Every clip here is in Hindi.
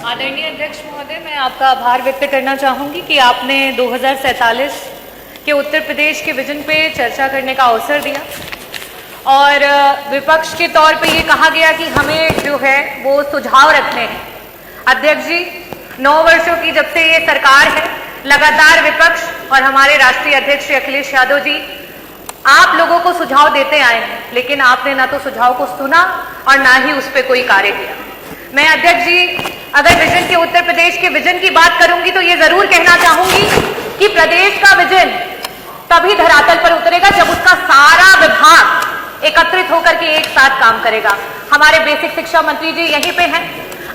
आदरणीय अध्यक्ष महोदय, मैं आपका आभार व्यक्त करना चाहूंगी कि आपने 2047 के उत्तर प्रदेश के विजन पे चर्चा करने का अवसर दिया और विपक्ष के तौर पे ये कहा गया कि हमें जो है वो सुझाव रखने हैं। अध्यक्ष जी, 9 वर्षों की जब से ये सरकार है, लगातार विपक्ष और हमारे राष्ट्रीय अध्यक्ष श्री अखिलेश यादव जी आप लोगों को सुझाव देते आए हैं, लेकिन आपने ना तो सुझाव को सुना और ना ही उस पर कोई कार्य किया। मैं अध्यक्ष जी अगर विजन के उत्तर प्रदेश के विजन की बात करूंगी तो ये जरूर कहना चाहूंगी कि प्रदेश का विजन तभी धरातल पर उतरेगा जब उसका सारा विभाग एकत्रित होकर के एक साथ काम करेगा। हमारे बेसिक शिक्षा मंत्री जी यहीं पे हैं।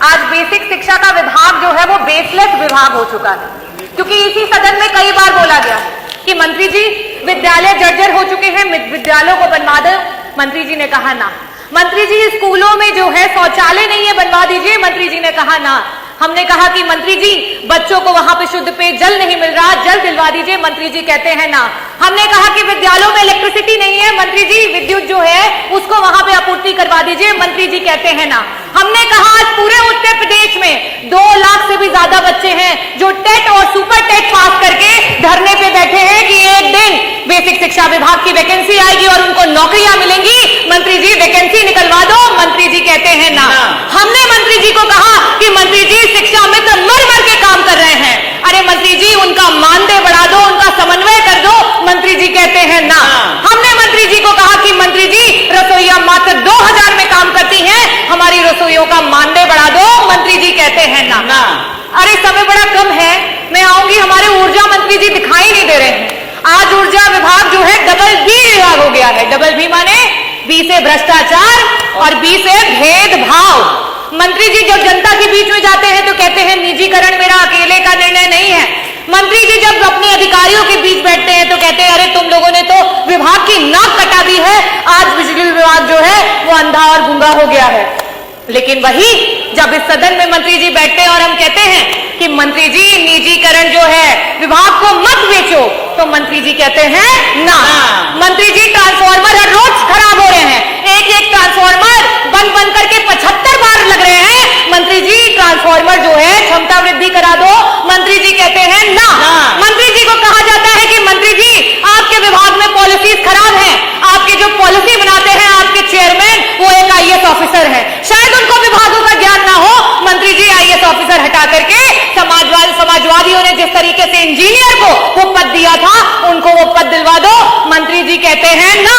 आज बेसिक शिक्षा का विभाग जो है वो बेसलेस विभाग हो चुका है, क्योंकि इसी सदन में कई बार बोला गया कि मंत्री जी विद्यालय जर्जर हो चुके हैं, विद्यालयों को बनवा दो। मंत्री जी ने कहा ना। मंत्री जी स्कूलों में जो है शौचालय नहीं है, बनवा दीजिए। मंत्री जी ने कहा ना। हमने कहा कि मंत्री जी बच्चों को वहां पे शुद्ध पेय जल नहीं मिल रहा, जल दिलवा दीजिए। मंत्री जी कहते हैं ना। हमने कहा कि विद्यालयों में इलेक्ट्रिसिटी नहीं है, मंत्री जी विद्युत जो है उसको वहां पे आपूर्ति करवा दीजिए। मंत्री जी कहते हैं ना। हमने कहा आज पूरे उत्तर प्रदेश में 2 लाख से भी ज्यादा बच्चे हैं जो टेट और सुपर टेट पास करके धरने पे बैठे हैं कि एक दिन बेसिक शिक्षा विभाग की वैकेंसी आएगी और उनको नौकरियां मिलेंगी। मंत्री जी वैकेंसी निकलवा दो। मंत्री जी कहते हैं ना। हमने मंत्री जी को कहा कि मंत्री जी शिक्षा मित्र मर मर के काम कर रहे हैं, अरे मंत्री जी उनका मानदेय बढ़ा दो, उनका समन्वय कर दो। मंत्री जी कहते हैं ना। हमने मंत्री जी को कहा कि मंत्री जी रसोइया मात्र 2000 में काम करती हैं, हमारी रसोइयों का मानदेय बढ़ा दो। मंत्री जी कहते हैं ना। अरे समय बड़ा कम है, मैं आऊंगी। हमारे ऊर्जा मंत्री जी दिखाई नहीं दे रहे हैं। आज ऊर्जा विभाग जो है डबल बी विभाग हो गया है। डबल बी माने बी से भ्रष्टाचार और बी से भेदभाव। मंत्री जी जब जनता के बीच में जाते हैं तो कहते हैं निजीकरण मेरा अकेले का निर्णय नहीं है। मंत्री जी जब अपने अधिकारियों के बीच बैठते हैं तो कहते हैं अरे तुम लोगों ने तो विभाग की नाक कटा दी है, आज बिजली विभाग जो है वो अंधा और गूंगा हो गया है। लेकिन वही जब इस सदन में मंत्री जी बैठते हैं और हम कहते हैं कि मंत्री जी निजीकरण जो है विभाग को मत बेचो, तो मंत्री जी कहते हैं ना। मंत्री जी ट्रांसफार्मर हर रोज खराब हो रहे हैं, एक ट्रांसफार्मर बन करके 75 बार लग रहे हैं। मंत्री जी ट्रांसफार्मर जो है क्षमता वृद्धि करा दो। मंत्री जी कहते हैं ना। मंत्री जी को कहा जाता है कि मंत्री जी आपके विभाग में पॉलिसीज खराब है, आपके जो पॉलिसी बनाते हैं आपके चेयरमैन वो एक IAS ऑफिसर है, शायद उनको विभागों का ज्ञान ना हो। मंत्री जी IAS ऑफिसर हटा करके समाजवादियों ने जिस तरीके से इंजीनियर को वो पद दिया था उनको वो पद दिलवा दो। मंत्री जी कहते हैं ना।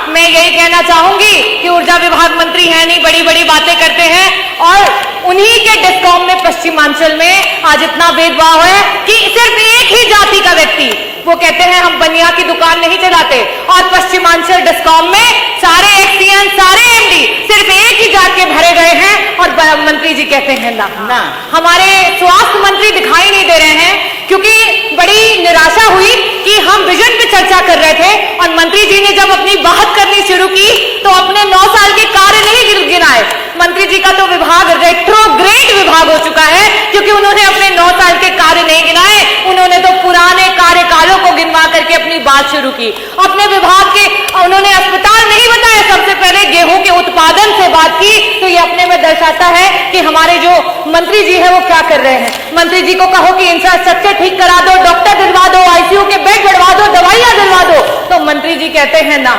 मैं यही कहना चाहूंगी कि ऊर्जा विभाग मंत्री है नहीं, बड़ी बड़ी बातें करते हैं और उन्हीं के डिस्कॉम में पश्चिमांचल में आज इतना भेदभाव है कि सिर्फ एक ही जाति का व्यक्ति, वो कहते हैं हम बनिया की दुकान नहीं चलाते, और पश्चिमांचल डिस्कॉम में सारे एक्सीएन सारे MD सिर्फ एक ही जात के भरे गए हैं और मंत्री जी कहते हैं ना। हमारे स्वास्थ्य मंत्री दिखाई नहीं दे रहे हैं, क्योंकि बड़ी निराशा हुई कि हम विजन पे चर्चा कर रहे थे और मंत्री जी ने जब अपनी बात करनी शुरू की तो अपने 9 साल के कार्य नहीं गिनाए। मंत्री जी का तो विभाग रेट्रोग्रेड विभाग हो चुका है, क्योंकि उन्होंने अपने 9 साल के कार्य नहीं गिनाए, उन्होंने तो पुराने कार्यकालों को गिनवा करके अपनी बात शुरू की। अपने विभाग के उन्होंने अस्पताल नहीं बताया, सबसे पहले गेहूं के उत्पादन से बात की। तो ये अपने में दर्शाता है कि हमारे जो मंत्री जी है वो क्या कर रहे हैं। मंत्री जी को कहो कि इंफ्रास्ट्रक्चर ठीक करा दो, डॉक्टर दिलवा दो, ICU के बेड बढ़वा दो, दवाइयां दिलवा दो, तो मंत्री जी कहते हैं ना।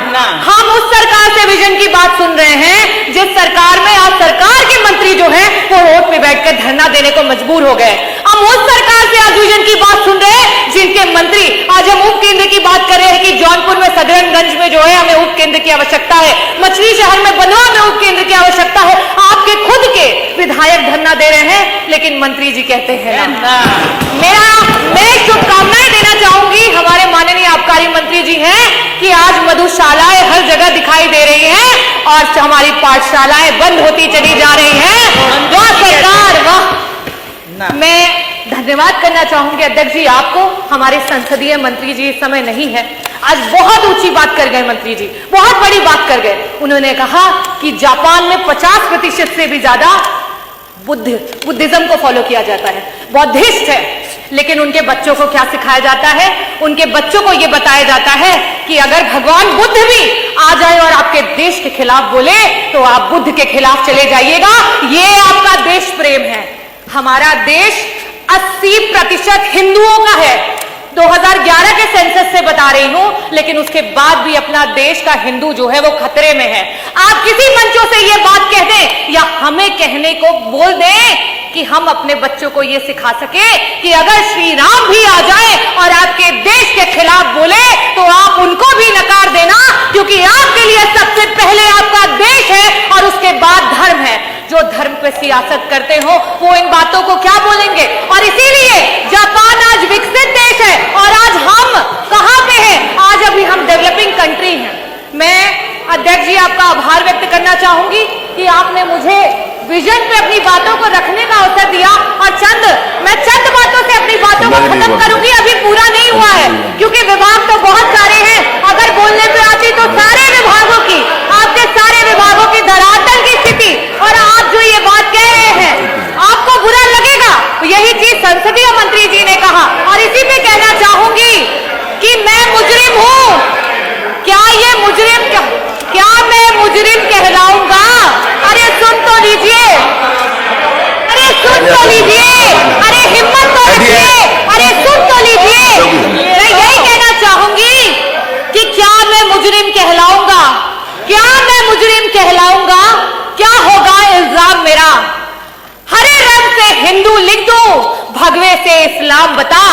हम उस सरकार से विजन की बात सुन रहे हैं जिस सरकार में आज सरकार के मंत्री जो है वो रोड पे बैठकर धरना देने को मजबूर हो गए। हम उस सरकार से आज विजन की बात सुन रहे हैं जिनके मंत्री आज हम उप केंद्र की बात कर रहे हैं कि जौनपुर में सदरनगंज में जो है हमें उप केंद्र की आवश्यकता है, मछली शहर में बनवा में उप केंद्र की आवश्यकता है। आपके खुद के विधायक धरना दे रहे हैं, लेकिन मंत्री जी कहते हैं ना। मैं शुभकामनाएं देना चाहूंगी हमारे माननीय आबकारी मंत्री जी हैं कि आज मधुशालाएं हर जगह दिखाई दे रही हैं और हमारी पाठशालाएं बंद होती चली जा रही हैं। वाह सरकार वाह। मैं धन्यवाद करना चाहूंगी अध्यक्ष जी आपको। हमारे संसदीय मंत्री जी इस समय नहीं है, आज बहुत ऊंची बात कर गए मंत्री जी, बहुत बड़ी बात कर गए। उन्होंने कहा कि जापान में 50% से भी ज्यादा बुद्धिज्म को फॉलो किया जाता है, बौद्धिस्ट है। लेकिन उनके बच्चों को क्या सिखाया जाता है? उनके बच्चों को यह बताया जाता है कि अगर भगवान बुद्ध भी आ जाए और आपके देश के खिलाफ बोले तो आप बुद्ध के खिलाफ चले जाइएगा। ये आपका देश प्रेम है। हमारा देश 80% हिंदुओं का है। 2011 के सेंसस से बता रही हूं, लेकिन उसके बाद भी अपना देश का हिंदू जो है वो खतरे में है। आप किसी मंचों से ये बात कह दें या हमें कहने को बोल दें कि हम अपने बच्चों को ये सिखा सके कि अगर श्री राम भी आ जाए और आपके देश के खिलाफ बोले तो आप उनको भी नकार देना, क्योंकि आपके लिए सबसे पहले आपका देश है और उसके बाद धर्म है। जो धर्म पे सियासत करते हो वो इन बातों को क्या बोलेंगे? और इसीलिए जापान आज विकसित देश है और आज हम कहां पे हैं? आज अभी हम डेवलपिंग कंट्री हैं। मैं अध्यक्ष जी आपका आभार व्यक्त करना चाहूंगी कि आपने मुझे विजन पे अपनी बातों को रखने का अवसर दिया और मैं चंद बातों से अपनी बातों को खत्म करूंगी। अभी पूरा नहीं हुआ है क्योंकि विभाग तो बहुत सारे हैं। अगर बोलने पे आती तो सारे विभागों की, आपके सारे विभागों की धरातल की स्थिति, और आप जो ये बात कह रहे हैं आपको बुरा लगेगा। यही चीज संसदीय मंत्री जी ने कहा और इसी पे कहना चाहूंगी कि मैं मुजरिम हूं। क्या ये मुजरिम, क्या मैं मुजरिम कहलाऊंगा? अरे सुन तो लीजिए, अरे सुन तो लीजिए, अरे हिम्मत तो रखिए, अरे सुन तो लीजिए। मैं यही कहना चाहूंगी कि क्या मैं मुजरिम कहलाऊंगा? क्या मैं मुजरिम कहलाऊंगा? क्या होगा इल्जाम मेरा? हरे रंग से हिंदू लिख दूं, भगवे से इस्लाम बता।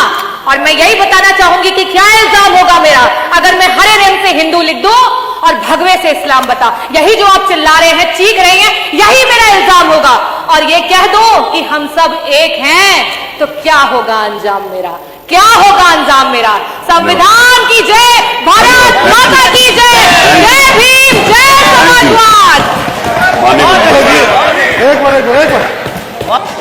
और मैं यही बताना चाहूंगी कि क्या इल्जाम होगा मेरा अगर मैं हरे रंग से हिंदू लिख दूं और भगवे से इस्लाम बता। यही जो आप चिल्ला रहे हैं, चीख रहे हैं, यही मेरा इल्जाम होगा। और ये कह दो कि हम सब एक हैं तो क्या होगा अंजाम मेरा? क्या होगा अंजाम मेरा? संविधान की जय, भारत माता की जय, जय भीम, जय समाजवाद। एक बार